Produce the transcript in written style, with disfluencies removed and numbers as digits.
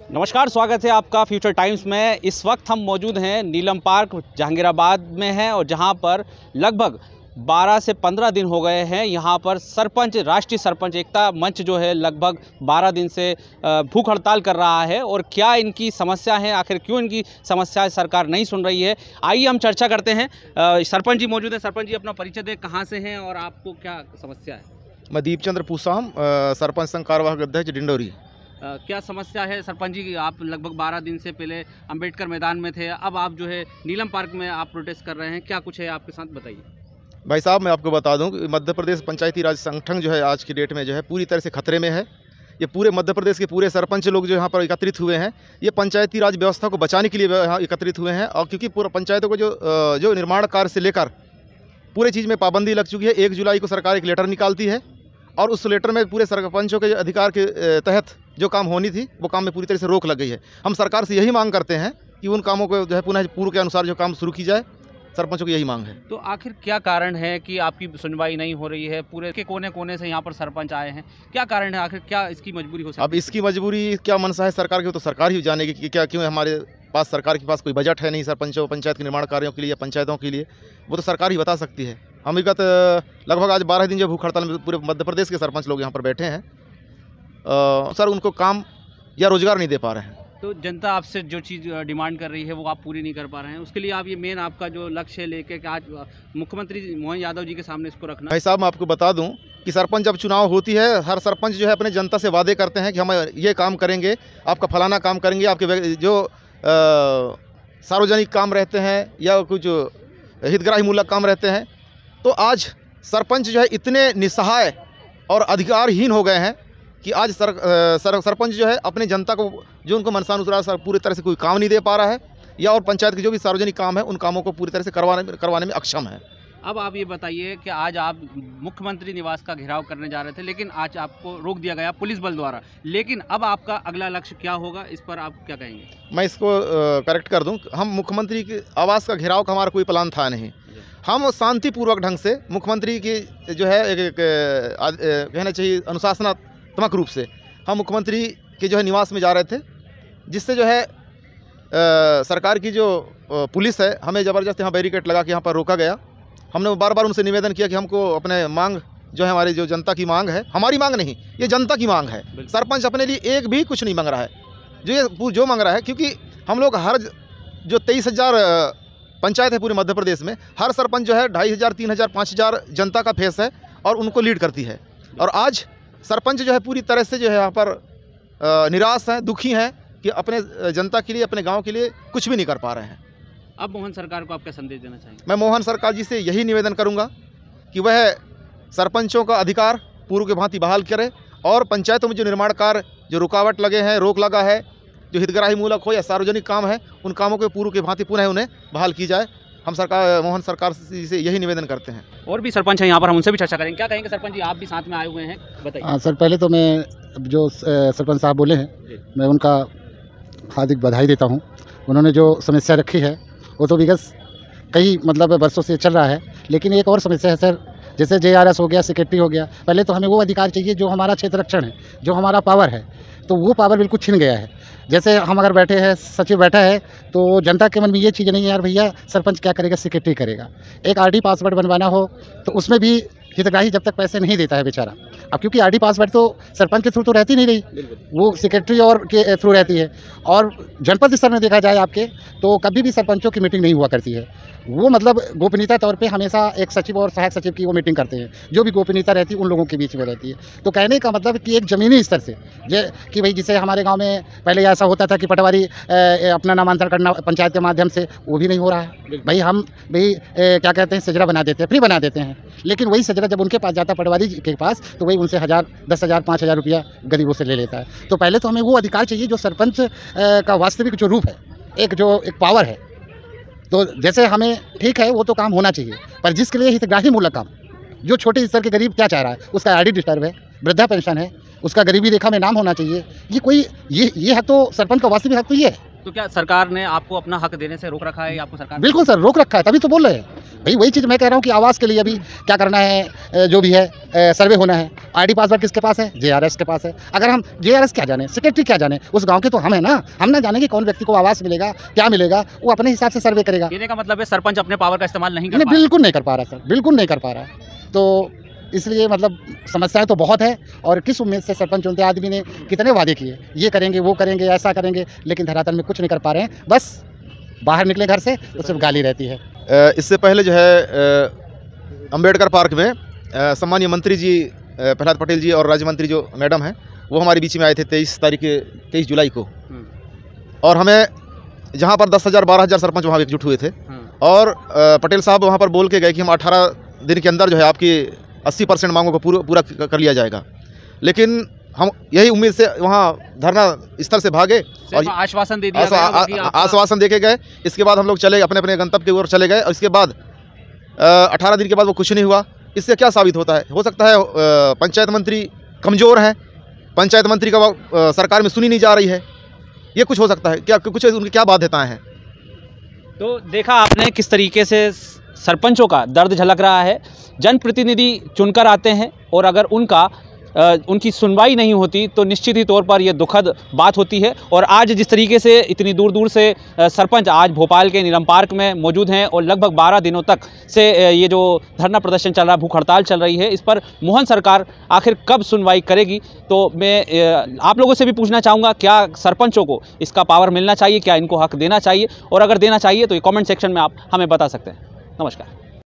नमस्कार, स्वागत है आपका फ्यूचर टाइम्स में। इस वक्त हम मौजूद हैं नीलम पार्क जहांगीराबाद में हैं और जहां पर लगभग 12 से 15 दिन हो गए हैं। यहां पर सरपंच, राष्ट्रीय सरपंच एकता मंच जो है लगभग 12 दिन से भूख हड़ताल कर रहा है। और क्या इनकी समस्या है, आखिर क्यों इनकी समस्या सरकार नहीं सुन रही है, आइए हम चर्चा करते हैं। सरपंच जी मौजूद है। सरपंच जी, अपना परिचय दें, कहाँ से हैं और आपको क्या समस्या है? मैं दीपचंद्र पूसाम, सरपंच संघ कार्यवाहक अध्यक्ष डिंडोरी। क्या समस्या है सरपंच जी? आप लगभग 12 दिन से पहले अंबेडकर मैदान में थे, अब आप जो है नीलम पार्क में आप प्रोटेस्ट कर रहे हैं, क्या कुछ है आपके साथ, बताइए। भाई साहब, मैं आपको बता दूं कि मध्य प्रदेश पंचायती राज संगठन जो है आज की डेट में जो है पूरी तरह से खतरे में है। ये पूरे मध्य प्रदेश के पूरे सरपंच लोग जो यहाँ पर एकत्रित हुए हैं, ये पंचायती राज व्यवस्था को बचाने के लिए यहाँ एकत्रित हुए हैं। और क्योंकि पूरा पंचायतों को जो निर्माण कार्य से लेकर पूरे चीज़ में पाबंदी लग चुकी है। 1 जुलाई को सरकार एक लेटर निकालती है और उस लेटर में पूरे सरपंचों के अधिकार के तहत जो काम होनी थी वो काम में पूरी तरह से रोक लग गई है। हम सरकार से यही मांग करते हैं कि उन कामों को जो है पुनः पूर्व के अनुसार जो काम शुरू की जाए। सरपंचों की यही मांग है। तो आखिर क्या कारण है कि आपकी सुनवाई नहीं हो रही है? पूरे के कोने कोने से यहाँ पर सरपंच आए हैं, क्या कारण है, आखिर क्या इसकी मजबूरी हो सकती है? अब इसकी मजबूरी क्या मनसा है सरकार की, तो सरकार ही जानेगी कि क्या क्यों हमारे पास, सरकार के पास कोई बजट है नहीं सरपंचों पंचायत के निर्माण कार्यों के लिए या पंचायतों के लिए, वो तो सरकार ही बता सकती है। हम विगत लगभग आज 12 दिन जो भूख हड़ताल में पूरे मध्य प्रदेश के सरपंच लोग यहाँ पर बैठे हैं, सर उनको काम या रोजगार नहीं दे पा रहे हैं। तो जनता आपसे जो चीज़ डिमांड कर रही है वो आप पूरी नहीं कर पा रहे हैं, उसके लिए आप ये मेन आपका जो लक्ष्य है लेके कि आज मुख्यमंत्री मोहन यादव जी के सामने इसको रखना। भाई साहब, मैं आपको बता दूं कि सरपंच जब चुनाव होती है, हर सरपंच जो है अपने जनता से वादे करते हैं कि हम ये काम करेंगे, आपका फलाना काम करेंगे, आपके जो सार्वजनिक काम रहते हैं या कुछ हितग्राही मूलक काम रहते हैं। तो आज सरपंच जो है इतने निस्सहाय और अधिकारहीन हो गए हैं कि आज सरपंच जो है अपने जनता को जो उनको मनसानुसार पूरी तरह से कोई काम नहीं दे पा रहा है, या और पंचायत के जो भी सार्वजनिक काम है उन कामों को पूरी तरह से करवाने में अक्षम है। अब आप ये बताइए कि आज आप मुख्यमंत्री निवास का घेराव करने जा रहे थे, लेकिन आज आपको रोक दिया गया पुलिस बल द्वारा, लेकिन अब आपका अगला लक्ष्य क्या होगा, इस पर आप क्या कहेंगे? मैं इसको करेक्ट कर दूं, हम मुख्यमंत्री के आवास का घेराव का हमारा कोई प्लान था नहीं। हम शांतिपूर्वक ढंग से मुख्यमंत्री की जो है कहना चाहिए अनुशासनात्मक रूप से हम मुख्यमंत्री के जो है निवास में जा रहे थे, जिससे जो है सरकार की जो पुलिस है हमें ज़बरदस्त यहाँ बैरिकेड लगा के यहाँ पर रोका गया। हमने बार बार उनसे निवेदन किया कि हमको अपने मांग जो है, हमारी जो जनता की मांग है, हमारी मांग नहीं, ये जनता की मांग है। सरपंच अपने लिए एक भी कुछ नहीं मांग रहा है, जो मांग रहा है, क्योंकि हम लोग हर जो 23,000 पंचायत है पूरे मध्य प्रदेश में, हर सरपंच जो है 2,500, 3,000, 5,000 जनता का फेस है और उनको लीड करती है। और आज सरपंच जो है पूरी तरह से जो है यहाँ पर निराश हैं, दुखी हैं कि अपने जनता के लिए, अपने गाँव के लिए कुछ भी नहीं कर पा रहे हैं। अब मोहन सरकार को आप क्या संदेश देना चाहेंगे? मैं मोहन सरकार जी से यही निवेदन करूंगा कि वह सरपंचों का अधिकार पूर्व के भांति बहाल करे और पंचायतों में जो निर्माण कार्य, जो रुकावट लगे हैं, रोक लगा है, जो हितग्राही मूलक हो या सार्वजनिक काम है, उन कामों के पूर्व के भांति पुनः उन्हें बहाल की जाए। हम मोहन सरकार से यही निवेदन करते हैं। और भी सरपंच हैं यहाँ पर, हम उनसे भी चर्चा करेंगे। क्या कहेंगे सरपंच जी, आप भी साथ में आए हुए हैं, बताइए। हाँ सर, पहले तो मैं जो सरपंच साहब बोले हैं, मैं उनका हार्दिक बधाई देता हूँ। उन्होंने जो समस्या रखी है वो तो विगत कई वर्षों से चल रहा है, लेकिन एक और समस्या है सर, जैसे JRS हो गया, सेक्रेटरी हो गया। पहले तो हमें वो अधिकार चाहिए जो हमारा क्षेत्र रक्षण है, जो हमारा पावर है, तो वो पावर बिल्कुल छिन गया है। जैसे हम अगर बैठे हैं, सचिव बैठा है, तो जनता के मन में ये चीज़ नहीं है यार भैया सरपंच क्या करेगा, सेक्रेटरी करेगा। एक RD पासवर्ड बनवाना हो तो उसमें भी हितग्राही जब तक पैसे नहीं देता है बेचारा। अब क्योंकि RD पासवर्ड तो सरपंच के थ्रू तो रहती नहीं रही, वो सेक्रेटरी और के थ्रू रहती है। और जनपद स्तर में देखा जाए आपके, तो कभी भी सरपंचों की मीटिंग नहीं हुआ करती है। वो गोपनीयता तौर पे हमेशा एक सचिव और सहायक सचिव की वो मीटिंग करते हैं, जो भी गोपनीयता रहती है उन लोगों के बीच में रहती है। तो कहने का मतलब कि एक ज़मीनी स्तर से कि भाई जैसे हमारे गांव में पहले ऐसा होता था कि पटवारी अपना नामांतरण करना पंचायत के माध्यम से, वो भी नहीं हो रहा है। भाई हम क्या कहते हैं, सजरा बना देते हैं, फ्री बना देते हैं, लेकिन वही सजरा जब उनके पास जाता पटवारी के पास, तो वही उनसे 1,000, 10,000, 5,000 रुपया गरीबों से ले लेता है। तो पहले तो हमें वो अधिकार चाहिए जो सरपंच का वास्तविक जो रूप है, एक पावर है। तो जैसे हमें ठीक है वो तो काम होना चाहिए, पर जिसके लिए हितग्राही मूलक काम, जो छोटे स्तर के गरीब क्या चाह रहा है, उसका RD डिस्टर्ब है, वृद्धा पेंशन है, उसका गरीबी रेखा में नाम होना चाहिए। ये हक तो सरपंच का वास्तविक हक तो ये है। तो क्या सरकार ने आपको अपना हक देने से रोक रखा है या आपको सरकार? बिल्कुल सर, रोक रखा है, तभी तो बोल रहे हैं भाई। वही चीज़ मैं कह रहा हूँ कि आवास के लिए अभी क्या करना है, जो भी है सर्वे होना है। आईडी पासवर्ड किसके पास है? जेआरएस के पास है। अगर हम जेआरएस क्या जाने, सेक्रेटरी क्या जाने, उस गांव के तो हम है ना। हम ना जानेंगे कौन व्यक्ति को आवास मिलेगा, क्या मिलेगा, वो अपने हिसाब से सर्वे करेगा। कहने का मतलब है सरपंच अपने पावर का इस्तेमाल नहीं कर पा रहा? बिल्कुल नहीं कर पा रहा सर, बिल्कुल नहीं कर पा रहा। तो इसलिए मतलब समस्याएं तो बहुत है। और किस उम्मीद से सरपंच चुनते आदमी ने कितने वादे किए, ये करेंगे वो करेंगे ऐसा करेंगे, लेकिन धरातल में कुछ नहीं कर पा रहे हैं। बस बाहर निकले घर से तो सिर्फ गाली रहती है। इससे पहले जो है अंबेडकर पार्क में सम्मानीय मंत्री जी प्रहलाद पटेल जी और राज्य मंत्री जो मैडम हैं वो हमारे बीच में आए थे 23 जुलाई को। और हमें जहाँ पर 10,000 12,000 सरपंच वहाँ एकजुट हुए थे। और पटेल साहब वहाँ पर बोल के गए कि हम 18 दिन के अंदर जो है आपकी 80% मांगों को पूरा कर लिया जाएगा। लेकिन हम यही उम्मीद से वहाँ धरना स्थल से भागे और आश्वासन दे दिया, आश्वासन देके गए। इसके बाद हम लोग चले अपने अपने गंतव्य की ओर चले गए। और इसके बाद 18 दिन के बाद वो कुछ नहीं हुआ। इससे क्या साबित होता है? हो सकता है पंचायत मंत्री कमज़ोर हैं, पंचायत मंत्री का सरकार में सुनी नहीं जा रही है, ये कुछ हो सकता है। क्या कुछ उनकी क्या बाध्यताएँ हैं? तो देखा आपने किस तरीके से सरपंचों का दर्द झलक रहा है। जनप्रतिनिधि चुनकर आते हैं और अगर उनकी सुनवाई नहीं होती तो निश्चित ही तौर पर यह दुखद बात होती है। और आज जिस तरीके से इतनी दूर दूर से सरपंच आज भोपाल के नीलम पार्क में मौजूद हैं और लगभग 12 दिनों तक से ये जो धरना प्रदर्शन चल रहा है, भूख हड़ताल चल रही है, इस पर मोहन सरकार आखिर कब सुनवाई करेगी? तो मैं आप लोगों से भी पूछना चाहूँगा, क्या सरपंचों को इसका पावर मिलना चाहिए, क्या इनको हक देना चाहिए? और अगर देना चाहिए तो ये कॉमेंट सेक्शन में आप हमें बता सकते हैं। नमस्कार।